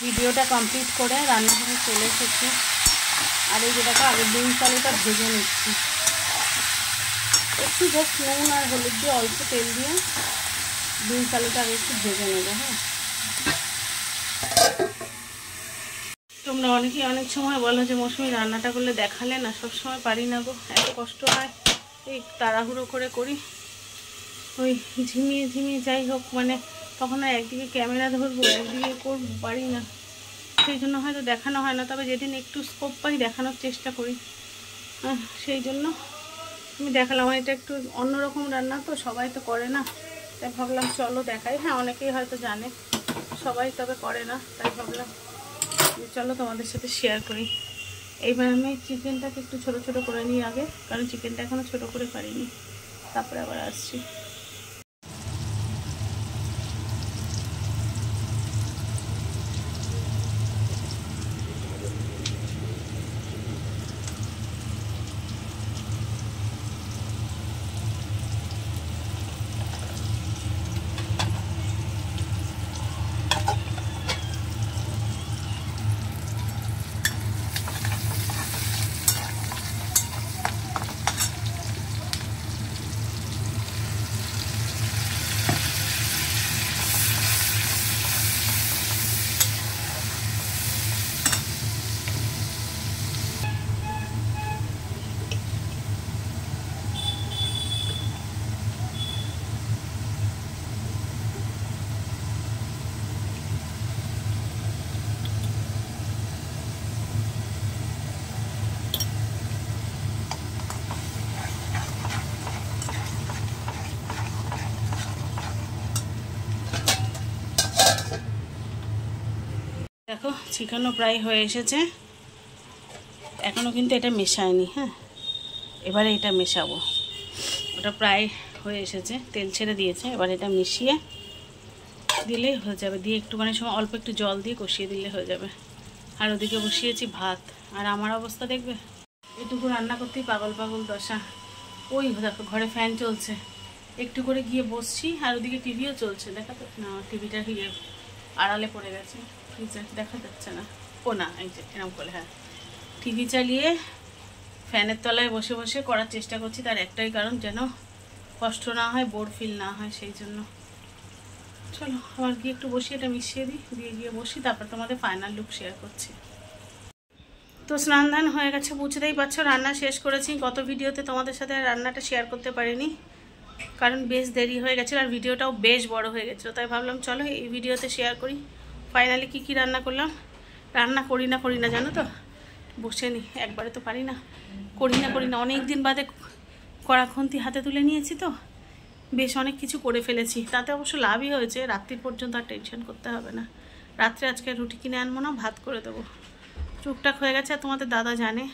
ভিডিওটা কমপ্লিট করে রান্নাঘরে চলে এসেছি। আর এই যেটাকে আগে ডিম চালুটা ভেজে নিচ্ছি, একটু জাস্ট নুন আর হলুদ দিয়ে অল্প তেল দিয়ে ডিম চালুটা আগে একটু ভেজে নেবো। হ্যাঁ, তোমরা অনেকেই অনেক সময় বলো যে মৌসুমি রান্নাটা করলে দেখালে না, সবসময় পারি না গো, এত কষ্ট হয়। এই তাড়াহুড়ো করে করি, ওই ঝিমিয়ে ঝিমিয়ে যাই হোক, মানে তখন আর একদিকে ক্যামেরা ধরবো একদিকে করবো, পারি না, সেই জন্য হয়তো দেখানো হয় না। তবে যেদিন একটু স্কোপ পাই দেখানোর চেষ্টা করি। সেই জন্য আমি দেখালাম। এটা একটু অন্যরকম রান্না তো, সবাই তো করে না, তাই ভাবলাম চলো দেখাই। হ্যাঁ, অনেকেই হয়তো জানে, সবাই তবে করে না, তাই ভাবলাম চলো তোমাদের সাথে শেয়ার করি। এইবার আমি চিকেনটাকে একটু ছোট ছোট করে নিই আগে, কারণ চিকেনটা এখনও ছোট করে পারিনি, তারপরে আবার আসছি। দেখো চিকেনও প্রায় হয়ে এসেছে, এখনও কিন্তু এটা মেশায়নি। হ্যাঁ, এবারে এটা মেশাবো। ওটা প্রায় হয়ে এসেছে, তেল ছেড়ে দিয়েছে, এবার এটা মিশিয়ে দিলেই হয়ে যাবে। দিয়ে একটুখানি সময় অল্প একটু জল দিয়ে কষিয়ে দিলে হয়ে যাবে। আর ওদিকে বসিয়েছি ভাত, আর আমার অবস্থা দেখবে, এটুকু রান্না করতেই পাগল পাগল দশা। ওই দেখো ঘরে ফ্যান চলছে, একটু করে গিয়ে বসছি, আর ওদিকে টিভিও চলছে। দেখা তো না, টিভিটা গিয়ে আড়ালে পড়ে গেছে, দেখা যাচ্ছে না। ও না, এই যে এরকম করে, হ্যাঁ, টিভি চালিয়ে ফ্যানের তলায় বসে বসে করার চেষ্টা করছি। তার একটাই কারণ, যেন কষ্ট না হয়, বোর ফিল না হয়, সেই জন্য। চলো আবার গিয়ে একটু বসি, এটা মিশিয়ে দিই, দিয়ে গিয়ে বসি, তারপর তোমাদের ফাইনাল লুক শেয়ার করছি। তো স্নান ধান হয়ে গেছে, বুঝতেই পারছো রান্না শেষ করেছি। গত ভিডিওতে তোমাদের সাথে রান্নাটা শেয়ার করতে পারিনি, কারণ বেশ দেরি হয়ে গেছিলো, আর ভিডিওটাও বেশ বড় হয়ে গেছিলো। তাই ভাবলাম চলো এই ভিডিওতে শেয়ার করি ফাইনালি কী কী রান্না করলাম। রান্না করি না জানো তো, বসে নি, একবারে তো পারি না, করি না অনেক দিন বাদে কড়াখন্তি হাতে তুলে নিয়েছি, তো বেশ অনেক কিছু করে ফেলেছি। তাতে অবশ্য লাভই হয়েছে, রাত্রির পর্যন্ত আর টেনশন করতে হবে না। রাত্রে আজকে রুটি কিনে আনবো না, ভাত করে দেবো। টুকটাক হয়ে গেছে, আর তোমাদের দাদা জানে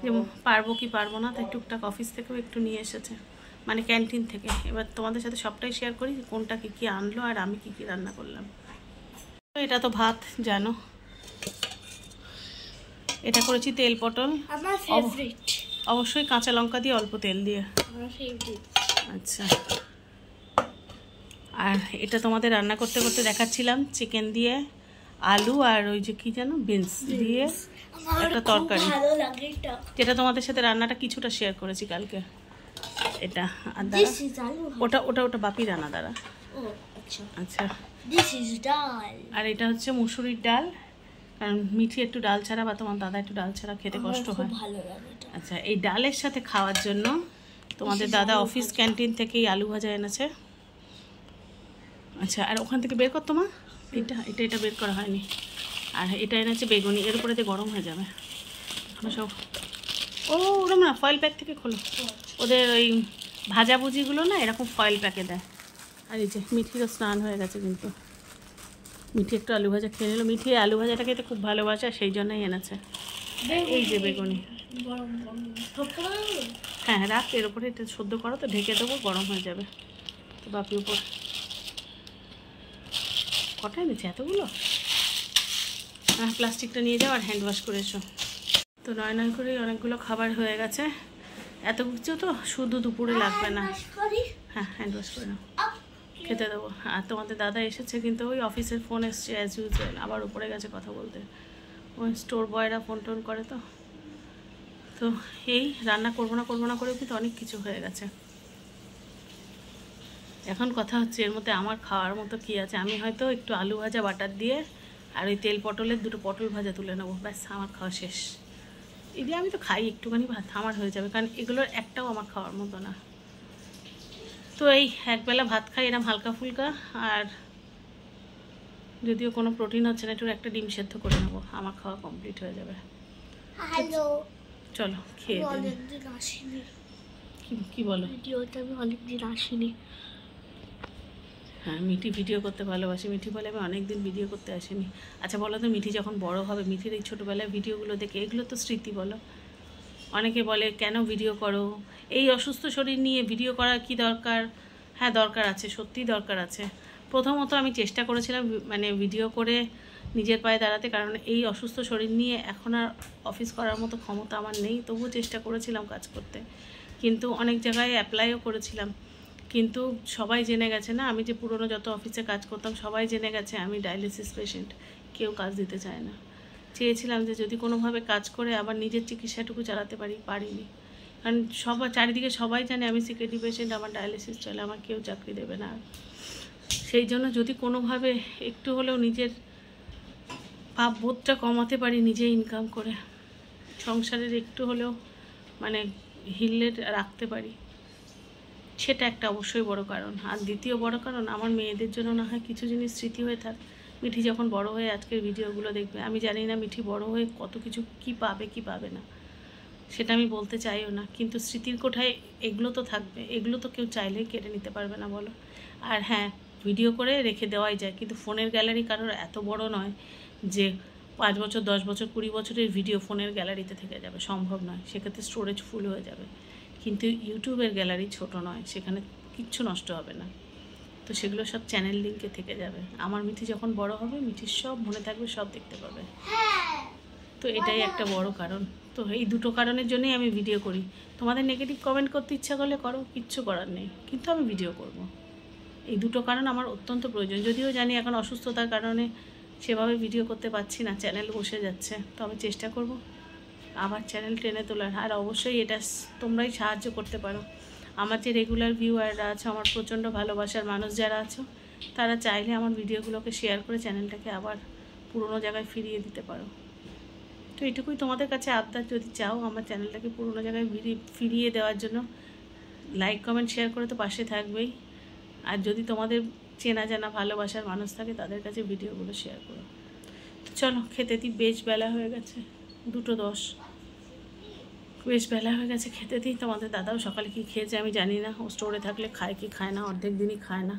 যে পারবো কি পারবো না, তাই টুকটাক অফিস থেকেও একটু নিয়ে এসেছে, মানে ক্যান্টিন থেকে। এবার তোমাদের সাথে সবটাই শেয়ার করি, কোনটা কী কী আনলো আর আমি কী কী রান্না করলাম। এটা তো ভাত জানো, এটা করেছি তেল পটল, অবশ্যই কাঁচা লঙ্কা দিয়ে, অল্প তেল দিয়ে। আচ্ছা, আর এটা তোমাদের রান্না করতে করতে দেখাচ্ছিলাম চিকেন দিয়ে আলু আর ওই যে কি যেন বিনস দিয়ে একটা তরকারি, যেটা তোমাদের সাথে রান্নাটা কিছুটা শেয়ার করেছি কালকে। এটা আর ওটা ওটা ওটা বাপি রান্না দ্বারা। আচ্ছা, আর এটা হচ্ছে মুসুরির ডাল, কারণ মিঠি একটু ডাল ছাড়া বা তোমার দাদা একটু ডাল ছাড়া খেতে কষ্ট হয়। আচ্ছা, এই ডালের সাথে খাওয়ার জন্য তোমাদের দাদা অফিস ক্যান্টিন থেকেই আলু ভাজা এনেছে। আচ্ছা, আর ওখান থেকে বের করতো মা, এটা এটা এটা বের করা হয়নি। আর এটা এনেছে বেগুনি, এর উপরে দিয়ে গরম হয়ে যাবে সব। ও ওরকম না, ফয়েল প্যাক থেকে খোলো, ওদের ওই ভাজাভুজিগুলো না এরকম ফয়েল প্যাকে দেয়। আর এই যে মিঠিরও স্নান হয়ে গেছে, কিন্তু মিঠি একটু আলু ভাজা খেয়ে নিল। মিঠি আলু ভাজাটা খেতে খুব ভালোবাসে, সেই জন্যই এনেছে। এই যে বেগুনি, হ্যাঁ রাখ, এর উপরে এটা সদ্য করো তো, ঢেকে দেবো, গরম হয়ে যাবে। তো বাপি উপর কটা এনেছে এতগুলো, হ্যাঁ প্লাস্টিকটা নিয়ে যাও আর হ্যান্ড ওয়াশ করে এসো। তো নয় করেই অনেকগুলো খাবার হয়ে গেছে, এত কিছু তো শুধু দুপুরে লাগবে না। হ্যাঁ হ্যান্ড ওয়াশ করে নাও, খেতে দেবো। আর তোমাদের দাদা এসেছে, কিন্তু ওই অফিসের ফোন এসছে অ্যাজ ইউজুয়াল, আবার উপরে গেছে কথা বলতে। ওই স্টোর বয়রা ফোন টোন করে, তো এই রান্না করবো না করেও কিন্তু অনেক কিছু হয়ে গেছে। এখন কথা হচ্ছে এর মধ্যে আমার খাওয়ার মতো কী আছে। আমি হয়তো একটু আলু ভাজা বাটার দিয়ে আর ওই তেল পটলের 2টো পটল ভাজা তুলে নেবো, ব্যাস আমার খাওয়া শেষ। এই দিয়ে আমি তো খাই একটুখানি ভাত, আমার হয়ে যাবে, কারণ এগুলোর একটাও আমার খাওয়ার মতো না। তো এই একবেলা ভাত খাই এরকম হালকা ফুলকা, আর যদিও কোনো প্রোটিন হচ্ছে না, একটু একটা ডিম সেদ্ধ করে নেবো, আমার খাওয়া কমপ্লিট হয়ে যাবে। চলো খেয়ে কি বলো? ভিডিওতে আমি অনেকদিন আসিনি। হ্যাঁ, মিঠি ভিডিও করতে ভালোবাসি। মিঠি বলে আমি অনেকদিন ভিডিও করতে আসিনি। আচ্ছা বলো তো, মিঠি যখন বড় হবে, মিঠির এই ছোটোবেলায় ভিডিওগুলো দেখে, এগুলো তো স্মৃতি বলো। অনেকে বলে কেন ভিডিও করো, এই অসুস্থ শরীর নিয়ে ভিডিও করার কি দরকার? হ্যাঁ দরকার আছে, সত্যিই দরকার আছে। প্রথমত আমি চেষ্টা করেছিলাম মানে ভিডিও করে নিজের পায়ে দাঁড়াতে, কারণ এই অসুস্থ শরীর নিয়ে এখন আর অফিস করার মতো ক্ষমতা আমার নেই। তবুও চেষ্টা করেছিলাম কাজ করতে, কিন্তু অনেক জায়গায় অ্যাপ্লাইও করেছিলাম, কিন্তু সবাই জেনে গেছে না, আমি যে পুরনো যত অফিসে কাজ করতাম সবাই জেনে গেছে আমি ডায়ালিসিস পেশেন্ট, কেউ কাজ দিতে চায় না। চেয়েছিলাম যে যদি কোনোভাবে কাজ করে আবার নিজের চিকিৎসাটুকু চালাতে পারিনি, কারণ চারিদিকে সবাই জানে আমি সিকেডি পেশেন্ট, আমার ডায়ালিসিস চলে, আমার কেউ চাকরি দেবে না। সেই জন্য যদি কোনোভাবে একটু হলেও নিজের পাপবোধটা কমাতে পারি, নিজে ইনকাম করে সংসারের একটু হলেও মানে হিলে রাখতে পারি, সেটা একটা অবশ্যই বড় কারণ। আর দ্বিতীয় বড় কারণ, আমার মেয়েদের জন্য না হয় কিছু জিনিস স্মৃতি হয়ে থাক। মিঠি যখন বড় হয়ে আজকের ভিডিওগুলো দেখবে, আমি জানি না মিঠি বড় হয়ে কত কিছু কি পাবে কি পাবে না, সেটা আমি বলতে চাইও না, কিন্তু স্মৃতির কোঠায় এগুলো তো থাকবে, এগুলো তো কেউ চাইলেই কেড়ে নিতে পারবে না বলো। আর হ্যাঁ, ভিডিও করে রেখে দেওয়াই যায়, কিন্তু ফোনের গ্যালারি কারোর এত বড় নয় যে 5 বছর 10 বছর 20 বছরের ভিডিও ফোনের গ্যালারিতে থেকে যাবে, সম্ভব নয়, সেক্ষেত্রে স্টোরেজ ফুল হয়ে যাবে। কিন্তু ইউটিউবের গ্যালারি ছোট নয়, সেখানে কিচ্ছু নষ্ট হবে না, তো সেগুলো সব চ্যানেল লিঙ্কে থেকে যাবে। আমার মিঠি যখন বড় হবে, মিঠির সব মনে থাকবে, সব দেখতে পাবে। তো এটাই একটা বড় কারণ। তো এই দুটো কারণের জন্যই আমি ভিডিও করি। তোমাদের নেগেটিভ কমেন্ট করতে ইচ্ছা করলে করো, কিচ্ছু করার নেই, কিন্তু আমি ভিডিও করব। এই দুটো কারণ আমার অত্যন্ত প্রয়োজন। যদিও জানি এখন অসুস্থতার কারণে সেভাবে ভিডিও করতে পারছি না, চ্যানেল বসে যাচ্ছে, তবে চেষ্টা করব আবার চ্যানেল টেনে তোলার। আর অবশ্যই এটা তোমরাই সাহায্য করতে পারো। আমার যে রেগুলার ভিউয়াররা আছে, আমার প্রচণ্ড ভালোবাসার মানুষ যারা আছো, তারা চাইলে আমার ভিডিওগুলোকে শেয়ার করে চ্যানেলটাকে আবার পুরোনো জায়গায় ফিরিয়ে দিতে পারো। তো এটুকুই তোমাদের কাছে আবদার, যদি চাও আমার চ্যানেলটাকে পুরোনো জায়গায় ফিরিয়ে দেওয়ার জন্য লাইক কমেন্ট শেয়ার করে তো পাশে থাকবেই। আর যদি তোমাদের চেনা জানা ভালোবাসার মানুষ থাকে, তাদের কাছে ভিডিওগুলো শেয়ার করো। তো চলো খেতে দিই, বেশ বেলা হয়ে গেছে, 2:10, বেশ বেলা হয়ে গেছে, খেতে দিই। তোমাদের দাদাও সকালে কি খেয়েছে আমি জানি না, ও স্টোরে থাকলে খায় কি খায় না, অর্ধেক দিনই খায় না।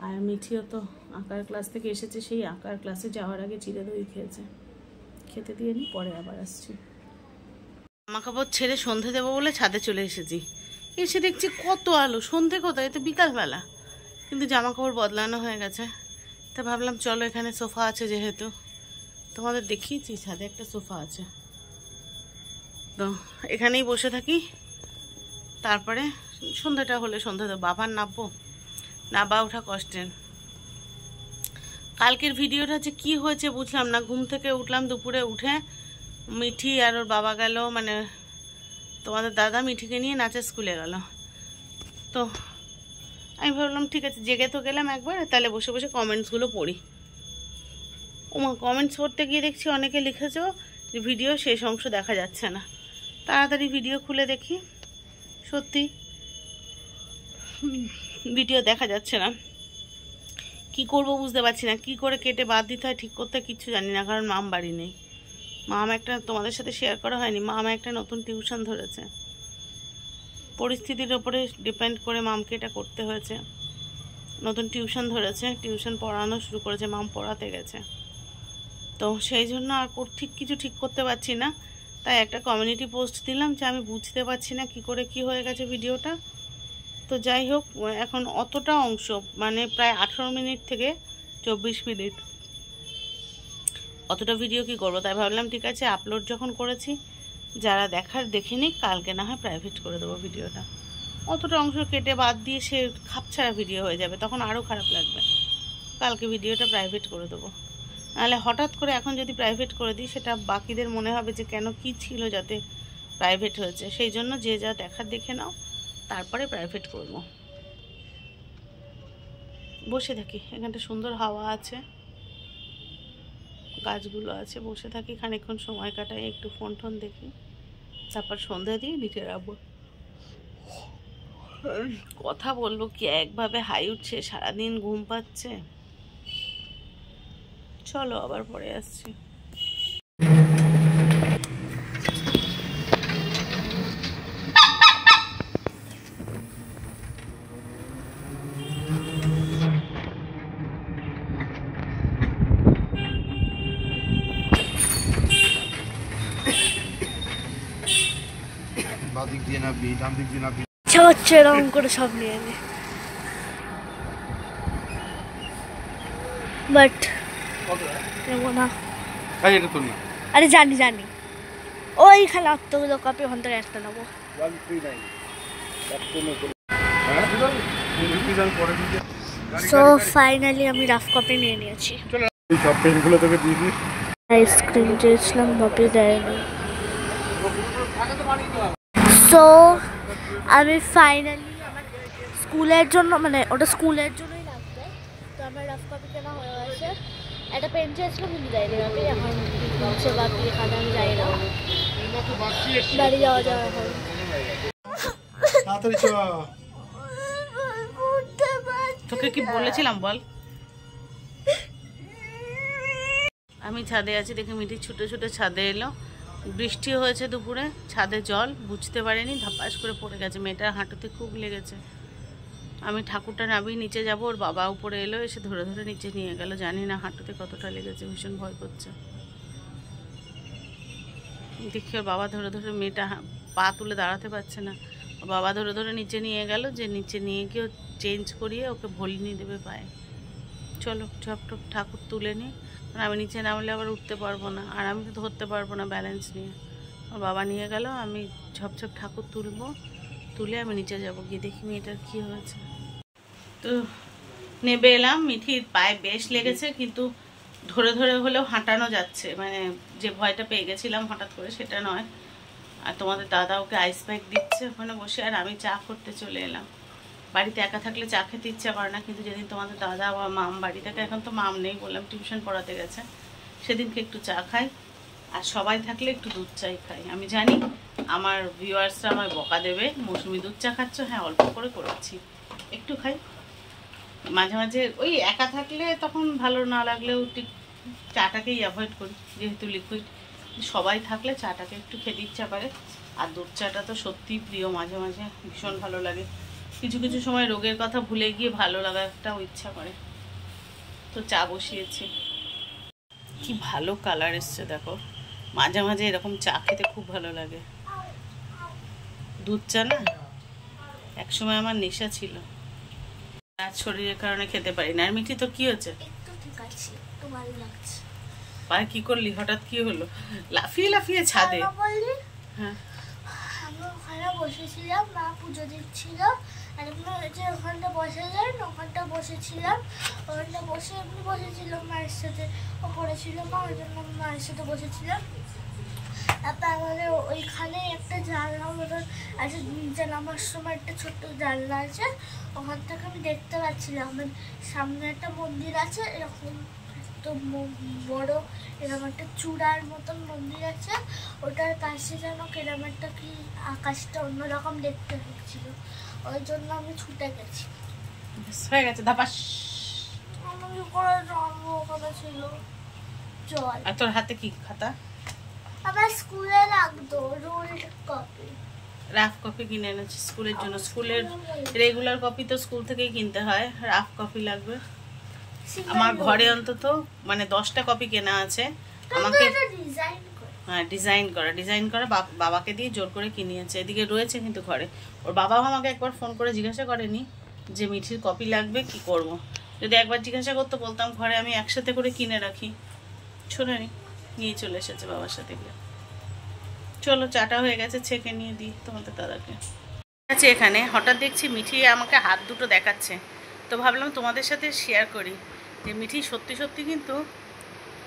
আর মিঠিও তো আঁকার ক্লাস থেকে এসেছে, সেই আঁকার ক্লাসে যাওয়ার আগে চিড়ে দই খেয়েছে। খেতে দিয়ে নিই, পরে আবার আসছি। জামা কাপড় ছেড়ে সন্ধে দেবো বলে ছাদে চলে এসেছি, এসে দেখছি কত আলো, সন্ধে কোথায়, এতে বিকালবেলা, কিন্তু জামা কাপড় বদলানো হয়ে গেছে। তা ভাবলাম চলো, এখানে সোফা আছে যেহেতু, তোমাদের দেখিয়েছি ছাদে একটা সোফা আছে, তো এখানেই বসে থাকি। তারপরে সন্ধ্যাটা হলে সন্ধ্যা দেবো, বাবার নাববো, নাবা ওঠা কষ্টের। কালকের ভিডিওটা যে কী হয়েছে বুঝলাম না, ঘুম থেকে উঠলাম দুপুরে, উঠে মিঠি আর ওর বাবা গেল, মানে তোমাদের দাদা মিঠিকে নিয়ে নাচের স্কুলে গেল। তো আমি ভাবলাম ঠিক আছে, জেগে তো গেলাম একবার, তাহলে বসে বসে কমেন্টসগুলো পড়ি। ওমা, কমেন্টস পড়তে গিয়ে দেখছি অনেকে লিখেছ যে ভিডিও শেষ অংশ দেখা যাচ্ছে না। তাড়াতাড়ি ভিডিও খুলে দেখি, সত্যি ভিডিও দেখা যাচ্ছে না। কি করব বুঝতে পারছি না, কি করে কেটে বাদ দিতে হয় ঠিক করতে কিচ্ছু জানি না, কারণ মাম বাড়ি নেই। মাম একটা, তোমাদের সাথে শেয়ার করা হয়নি, মাম একটা নতুন টিউশন ধরেছে, পরিস্থিতির ওপরে ডিপেন্ড করে মামকে এটা করতে হয়েছে। নতুন টিউশন ধরেছে, টিউশন পড়ানো শুরু করেছে, মাম পড়াতে গেছে, তো সেই জন্য আর কিছু ঠিক করতে পারছি না। তাই একটা কমিউনিটি পোস্ট দিলাম যে আমি বুঝতে পারছি না কি করে কি হয়ে গেছে ভিডিওটা। তো যাই হোক, এখন অতটা অংশ, মানে প্রায় 18 মিনিট থেকে 24 মিনিট, অতটা ভিডিও কি করবো, তাই ভাবলাম ঠিক আছে আপলোড যখন করেছি, যারা দেখার দেখে নিক, কালকে না হয় প্রাইভেট করে দেবো ভিডিওটা। অতটা অংশ কেটে বাদ দিয়ে সে খাপছাড়া ভিডিও হয়ে যাবে, তখন আরও খারাপ লাগবে। কালকে ভিডিওটা প্রাইভেট করে দেবো। নাহলে হঠাৎ করে এখন যদি প্রাইভেট করে দিই সেটা বাকিদের মনে হবে যে কেন কি ছিল যাতে প্রাইভেট হয়েছে। সেই জন্য যে যা দেখার দেখে নাও, তারপরে প্রাইভেট করব। বসে থাকি, এখানটা সুন্দর হাওয়া আছে, গাছগুলো আছে, বসে থাকি খানিকক্ষণ সময় কাটাই, একটু ফোন টোন দেখি, তারপর সন্ধ্যা দিয়ে নিচে রাখবো। কথা বলবো কি, একভাবে হাই উঠছে, সারাদিন ঘুম পাচ্ছে। চলো আবার পরে আসছি। ইচ্ছা হচ্ছে এরকম করে সব নিয়ে নে, বাট নেবো না। আরে জানি জানি, ওইখানে অতগুলো কপি ওখান থেকে একটা নেবো। সো ফাইনালি আমি রাফ কপি নিয়ে নিয়েছি। আইসক্রিম চেয়েছিলাম, বাপি দেয়নি। সো আমি ফাইনালি আমার স্কুলের জন্য, মানে ওটা স্কুলের জন্যই লাগবে, তো আমার রাফ কপি কেনা হয়ে গেছে। একটা পেন চেয়েছিলাম কিন্তু দেয়নি বাপি, এখন হচ্ছে বাপি এখানে আমি যাই না, বাড়ি যাওয়া যাওয়া এখন। তোকে কি বলেছিলাম বল? আমি ছাদে আছি দেখে মিঠি ছুটে ছুটে ছাদে এলো। বৃষ্টি হয়েছে দুপুরে, ছাদে জল, বুঝতে পারেনি, ধাপাস করে পড়ে গেছে। মেয়েটার হাঁটুতে খুব লেগেছে। আমি ঠাকুরটা নামিয়ে নিচে যাব, ওর বাবা উপরে এলো, এসে ধরে ধরে নিচে নিয়ে গেল। জানি না হাঁটুতে কতটা লেগেছে, ভীষণ ভয় করছে। দেখি ওর বাবা ধরে ধরে, মেয়েটা পা তুলে দাঁড়াতে পারছে না, ওর বাবা ধরে ধরে নিচে নিয়ে গেল, যে নিচে নিয়ে গিয়ে চেঞ্জ করিয়ে ওকে ভলিনি দেবে পায়ে। চলো ঝপটপ ঠাকুর তুলে নিই, কারণ আমি নিচে নামলে আবার উঠতে পারবো না, আর আমি তো ধরতে পারবো না ব্যালেন্স নিয়ে। ওর বাবা নিয়ে গেল, আমি ঝপঝপ ঠাকুর তুলবো, তুলে আমি নিচে যাব, গিয়ে দেখি মেয়েটার কী হয়েছে। তো নেবে এলাম, মিঠির পায়ে বেশ লেগেছে, কিন্তু ধরে ধরে হলেও হাঁটানো যাচ্ছে, মানে যে ভয়টা পেয়ে গেছিলাম হঠাৎ করে সেটা নয়। আর তোমাদের দাদা ওকে আইস প্যাক দিচ্ছে ওখানে বসে, আর আমি চা করতে চলে এলাম। বাড়িতে একা থাকলে চা খেতে ইচ্ছা করে না, কিন্তু যেদিন তোমাদের দাদা বা মাম বাড়ি থাকে, এখন তো মাম নেই, বললাম টিউশন পড়াতে গেছে, সেদিনকে একটু চা খাই, আর সবাই থাকলে একটু দুধ চাই খাই। আমি জানি আমার ভিউয়ার্সরা আমায় বকা দেবে, মৌসুমি দুধ চা খাচ্ছ, হ্যাঁ অল্প করে করেছি, একটু খাই মাঝে মাঝে। ওই একা থাকলে তখন ভালো না লাগলেও ঠিক চাটাকেই অ্যাভয়েড করি, যেহেতু লিকুইড। সবাই থাকলে চাটাকে একটু খেতে ইচ্ছা করে, আর দুধ চাটা তো সত্যিই প্রিয়, মাঝে মাঝে ভীষণ ভালো লাগে। কিছু কিছু সময় রোগের কথা ভুলে গিয়ে ভালো লাগাটাও ইচ্ছা করে। তো চা বসিয়েছি, কি ভালো কালার এসছে দেখো। মাঝে মাঝে এরকম চা খেতে খুব ভালো লাগে। দুধ চা না একসময় আমার নেশা ছিল, আর শরীরের কারণে খেতে পারি না। আর মিঠি তোর কি হচ্ছে? একটু ঠিক আছে, একটু ভালো লাগছে। পায়ে কি করলি, হঠাৎ কি হলো? লাফিয়ে লাফিয়ে ছাদে? হ্যাঁ, আমি ওখানে বসেছিলাম, মা পুজো দিচ্ছিল, আর এমনি যে ওখানটা বসে যায় না, ওখানটা বসেছিলাম, ওখানটা বসে এমনি বসেছিলাম মায়ের সাথে, ও পড়েছিল মা, ওই জন্য আমি মায়ের সাথে বসেছিলাম। তারপর আমাদের ওইখানে একটা জানলা মতন আছে, নিচে নামার সময় একটা ছোট্ট জানলা আছে, ওখান থেকে আমি দেখতে পাচ্ছিলাম সামনে একটা মন্দির আছে, এরকম তো বড় এরকম একটা চূড়ার মতন মন্দির আছে, ওটার কাছে যেন কিরকম একটা কি আকাশটা অন্যরকম দেখতে হচ্ছিল, ওই জন্য আমি ছুটে গেছি। হয়ে গেছে ধাপাস। আমি করে জানবো ওখানে ছিল জল। আর তোর হাতে কি খাতা? আমার স্কুলে লাগতো রুলড কপি, রাফ কপি কিনে এনেছি স্কুলের জন্য। স্কুলের রেগুলার কপি তো স্কুল থেকেই কিনতে হয়, রাফ কপি লাগবে। আমার ঘরে অন্তত মানে 10টা কপি কেনা আছে। আমাকে হ্যাঁ ডিজাইন করা বাবাকে দিয়ে জোর করে কিনিয়েছে। এদিকে রয়েছে কিন্তু ঘরে। ওর বাবাও আমাকে একবার ফোন করে জিজ্ঞাসা করেনি যে মিঠির কপি লাগবে কি করব। যদি একবার জিজ্ঞাসা করতো বলতাম ঘরে আমি একসাথে করে কিনে রাখি। শোনেনি, নিয়ে চলে এসেছে বাবার সাথে গিয়ে। চলো চাটা হয়ে গেছে, ছেঁকে নিয়ে দিই তোমাদের দাদাকে। আছে এখানে হঠাৎ দেখছি মিঠি আমাকে হাত দুটো দেখাচ্ছে, তো ভাবলাম তোমাদের সাথে শেয়ার করি যে মিঠি সত্যি সত্যি কিন্তু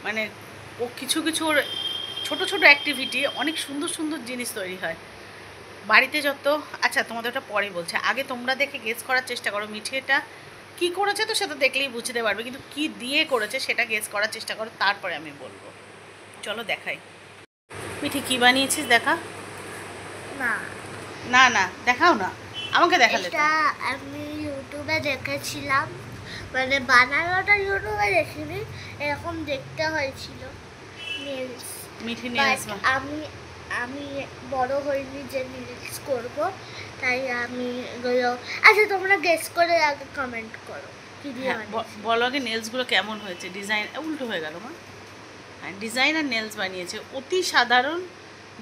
মানে ও কিছু কিছু ওর ছোটো ছোটো অ্যাক্টিভিটি অনেক সুন্দর সুন্দর জিনিস তৈরি হয় বাড়িতে যত। আচ্ছা তোমাদের ওটা পরে বলছে, আগে তোমরা দেখে গেস করার চেষ্টা করো মিঠি এটা কী করেছে, তো সেটা দেখলেই বুঝতে পারবে, কিন্তু কি দিয়ে করেছে সেটা গেস করার চেষ্টা করো, তারপরে আমি বলবো। চলো দেখাই। মিঠি কী বানিয়েছিস দেখা। না না না দেখাও না, আমাকে দেখালে তো। এটা আমি ইউটিউবে দেখেছিলাম, মানে বানানোটা ইউটিউবে দেখিনি, এরকম দেখতে হয়েছিল নেলস। মিঠি নেলস আমি আমি বড় হইনি যে নেলস করব, তাই আমি এগুলো। আচ্ছা তোমরা গেস করে আগে কমেন্ট করো কি দিয়ে বানিয়েছি। বলো আগে নেলসগুলো কেমন হয়েছে, ডিজাইন উল্টো হয়ে গেল মা। হ্যাঁ ডিজাইন আর নেলস বানিয়েছে অতি সাধারণ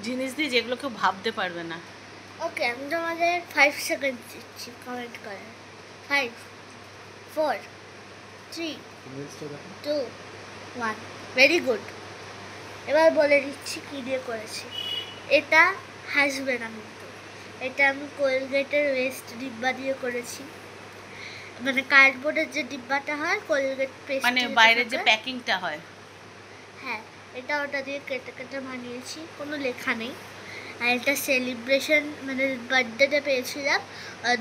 জিনিস দিয়ে, যেগুলো কেউ ভাবতে পারবে না। ওকে আমি তোমাদের 5 সেকেন্ড দিচ্ছি কমেন্ট করে। 5 4 3 2 1 ভেরি গুড। এবার বলে দিচ্ছি কী দিয়ে করেছি। এটা হাসবে না কিন্তু, এটা আমি কোলগেটের ওয়েস্ট ডিব্বা দিয়ে করেছি, মানে কার্ডবোর্ডের যে ডিব্বাটা হয় কোলগেট পেস্ট, মানে বাইরের যে প্যাকিংটা হয়। হ্যাঁ এটা ওটা দিয়ে কেটে কেটে বানিয়েছি, কোনো লেখা নেই। আর এটা সেলিব্রেশন, মানে বার্থডেতে পেয়েছিলাম,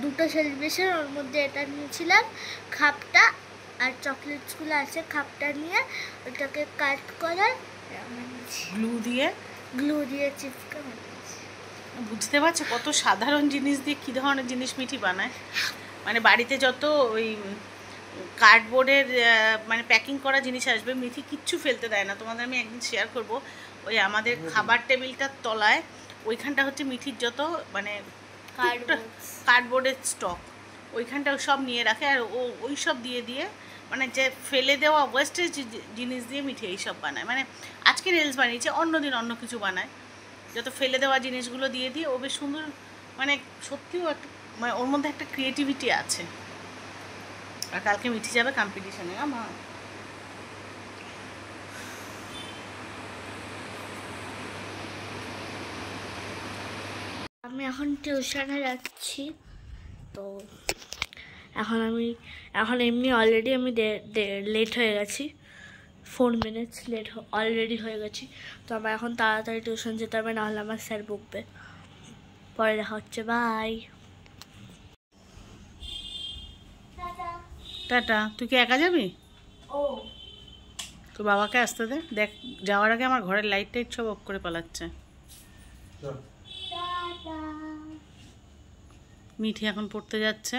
দুটো সেলিব্রেশন, ওর মধ্যে এটা নিয়েছিলাম খাপটা, আর চকলেটসগুলো আছে খাপটা নিয়ে ওটাকে কাট করে গ্লু দিয়ে চিপকে বানিয়েছি। বুঝতে পারছো কত সাধারণ জিনিস দিয়ে কী ধরনের জিনিস মিঠি বানায়। মানে বাড়িতে যত ওই কার্ডবোর্ডের মানে প্যাকিং করা জিনিস আসবে মিঠি কিচ্ছু ফেলতে দেয় না। তোমাদের আমি একদিন শেয়ার করব, ওই আমাদের খাবার টেবিলটার তলায় ওইখানটা হচ্ছে মিঠির যত মানে কার্ডবোর্ডের স্টক, ওইখানটা সব নিয়ে রাখে, আর ও ওই সব দিয়ে দিয়ে মানে যে ফেলে দেওয়া ওয়েস্টেজ জিনিস দিয়ে মিঠি এইসব বানায়। মানে আজকে রিলস বানিয়েছে, অন্য দিন অন্য কিছু বানায়, যত ফেলে দেওয়া জিনিসগুলো দিয়ে দিয়ে ও বেশ সুন্দর, মানে সত্যিও একটা মানে ওর মধ্যে একটা ক্রিয়েটিভিটি আছে। আর কালকে মিঠি যাবে কম্পিটিশনে। আমার আমি এখন টিউশনে যাচ্ছি, তো এখন এমনি অলরেডি আমি লেট হয়ে গেছি, 4 মিনিটস লেট অলরেডি হয়ে গেছি, তো আমার এখন তাড়াতাড়ি টিউশন যেতে হবে, নাহলে আমার স্যার বকবে। পরে দেখা হচ্ছে, বাই। টাটা। তুই কি একা যাবি? ও তো বাবাকে আসতে দে, দেখ যাওয়ার আগে আমার ঘরের লাইট টাইট সব অফ করে পালাচ্ছে। মিঠি এখন পড়তে যাচ্ছে,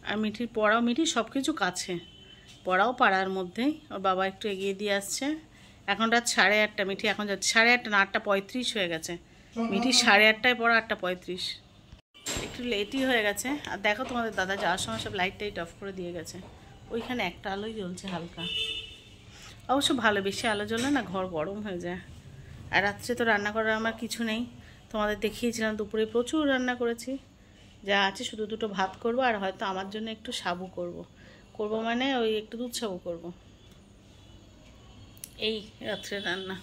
আর মিঠির পড়াও, মিঠি সব কিছু কাছে, পড়াও পাড়ার মধ্যেই, ওর বাবা একটু এগিয়ে দিয়ে আসছে। এখন রাত 8:30, মিঠি এখন যাচ্ছে 8:30 না 8:35 হয়ে গেছে। মিঠি 8:30টায় পড়া, 8:35, একটু লেটই হয়ে গেছে। আর দেখো তোমাদের দাদা যাওয়ার সময় সব লাইট টাইট অফ করে দিয়ে গেছে, ওইখানে একটা আলোই জ্বলছে হালকা, অবশ্য ভালো, বেশি আলো জ্বললে না ঘর গরম হয়ে যায়। আর রাত্রে তো রান্না করার আমার কিছু নেই, তোমাদের দেখিয়েছিলাম দুপুরে প্রচুর রান্না করেছি, যা আছে শুধু দুটো ভাত করব, আর হয়তো আমার জন্য একটু সাবু করব মানে ওই একটু দুধ সাবু করব, এই রাত্রে রান্না।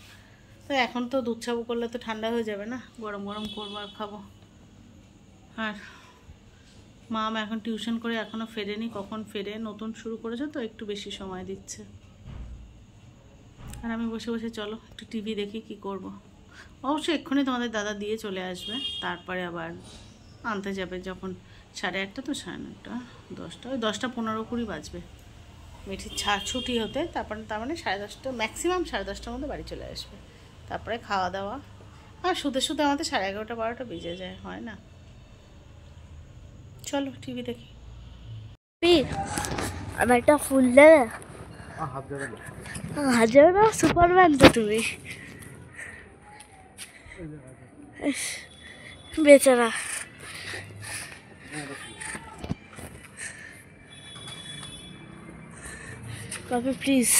তো এখন তো দুধ সাবু করলে তো ঠান্ডা হয়ে যাবে না, গরম গরম করবো আর খাবো। আর মাম এখন টিউশন করে এখনও ফেরেনি, কখন ফেরে, নতুন শুরু করেছে তো একটু বেশি সময় দিচ্ছে। আর আমি বসে বসে চলো একটু টিভি দেখি, কি করব। অবশ্যই এক্ষুনি তোমাদের দাদা দিয়ে চলে আসবে, তারপরে আবার আনতে যাবে যখন 8:30, তো 9:30 10টা, ওই 10টা 15-20 বাজবে মিঠির ছুটি হতে, তার মানে 10:30, ম্যাক্সিমাম 10:30টার মধ্যে বাড়ি চলে আসবে। তারপরে খাওয়া দাওয়া, আর শুতে শুতে আমাদের 11:30 12টা বেজে যায়, হয় না। চলো টিভি দেখি। আমার একটা ফুল দেবে? হাত যাবে না, সুপারম্যান তো তুমি, বেচারা। বাবা প্লিজ।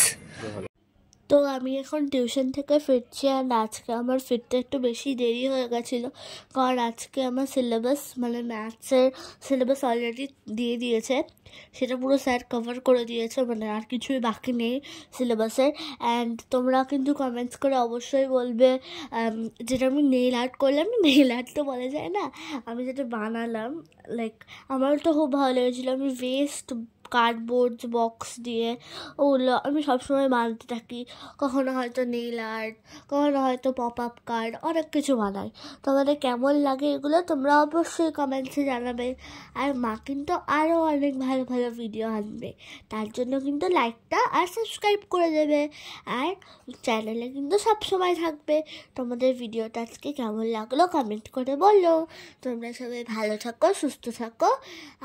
তো আমি এখন টিউশন থেকে ফিরছি, আর আজকে আমার ফিরতে একটু বেশি দেরি হয়ে গেছিলো, কারণ আজকে আমার সিলেবাস মানে ম্যাথসের সিলেবাস অলরেডি দিয়ে দিয়েছে, সেটা পুরো স্যার কভার করে দিয়েছে, মানে আর কিছুই বাকি নেই সিলেবাসের। অ্যান্ড তোমরা কিন্তু কমেন্টস করে অবশ্যই বলবে যেটা আমি নেইল আর্ট করলাম, নেইল আর্ট তো বলা যায় না, আমি যেটা বানালাম লাইক আমার তো খুব ভালো লেগেছিলো। আমি ওয়েস্ট কার্ডবোর্ড বক্স দিয়ে ওগুলো আমি সবসময় বানাতে থাকি, কখনো হয়তো নেইল আর্ট, কখনো হয়তো পপ আপ কার্ড, অনেক কিছু বানাই। তোমাদের কেমন লাগে এগুলো তোমরা অবশ্যই কমেন্টসে জানাবে। আর মা কিন্তু আরও অনেক ভালো ভালো ভিডিও আনবে, তার জন্য কিন্তু লাইকটা আর সাবস্ক্রাইব করে দেবে, আর চ্যানেলে কিন্তু সবসময় থাকবে। তোমাদের ভিডিওটা আজকে কেমন লাগলো কমেন্ট করে বলো। তোমরা সবাই ভালো থাকো, সুস্থ থাকো,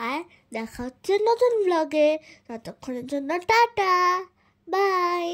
আর দেখা হচ্ছে নতুন ব্লগে। ততক্ষণের জন্য টাটা, বাই।